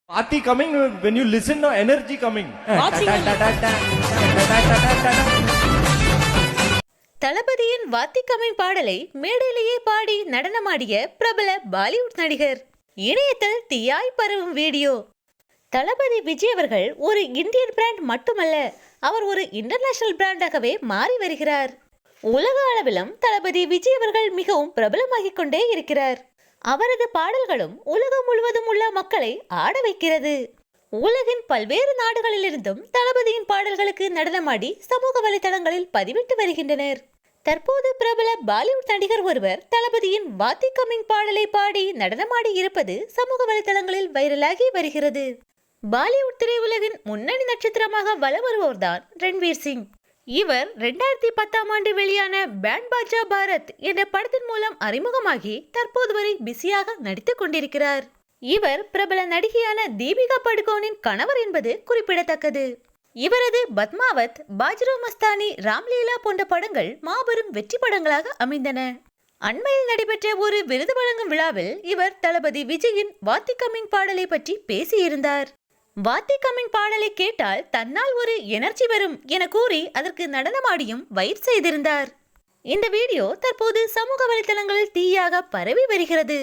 Party coming when you listen to energy coming. தளபதியின் Vaathi coming பாடலை மேடையிலேயே பாடி நடனமாடிய பிரபல பாலிவுட் நடிகர். இணையத்தில் தீயாய் பரவும் வீடியோ. தளபதி விஜய் அவர்கள் ஒரு இந்தியன் பிராண்ட் மட்டுமல்ல, அவர் ஒரு இன்டர்நேஷனல் பிராண்டாகவே மாறி வருகிறார். உலக அளவிலும் தளபதி விஜய் அவர்கள் மிகவும் பிரபலமாகிக் கொண்டே இருக்கிறார். அவரது பாடல்களும் உலகம் முழுவதும் உள்ள மக்களை ஆட வைக்கிறது. உலகின் பல்வேறு நாடுகளிலிருந்தும் தளபதியின் பாடல்களுக்கு நடனமாடி சமூக வலைதளங்களில் பதிவிட்டு வருகின்றனர். தற்போது பிரபல பாலிவுட் நடிகர் ஒருவர் தளபதியின் வாத்தி கமிங் பாடலை பாடி நடனமாடி இருப்பது சமூக வலைதளங்களில் வைரலாகி வருகிறது. பாலிவுட் திரையுலகின் முன்னணி நட்சத்திரமாக வலம் வருவோர்தான் ரன்வீர் சிங். இவர் 2010ஆம் ஆண்டு வெளியான பேண்ட் பாஜா பாரத் என்ற படத்தின் மூலம் அறிமுகமாகி தற்போது வரை பிஸியாக நடித்துக் கொண்டிருக்கிறார். இவர் பிரபல நடிகையான தீபிகா படுகோனின் கணவர் என்பது குறிப்பிடத்தக்கது. இவரது பத்மாவத், பாஜ்ரோ மஸ்தானி, ராம்லீலா போன்ற படங்கள் மாபெரும் வெற்றி படங்களாக அமைந்தன. அண்மையில் நடைபெற்ற ஒரு விருது வழங்கும் விழாவில் இவர் தளபதி விஜயின் வாத்தி கமிங் பாடலை பற்றி பேசியிருந்தார். வாத்தி கமிங் பாடலை கேட்டால் தன்னால் ஒரு எனர்ஜி வரும் என கூறி அதற்கு நடனமாடியும் வைப் செய்திருந்தார். இந்த வீடியோ தற்போது சமூக வலைதளங்களில் தீயாக பரவி வருகிறது.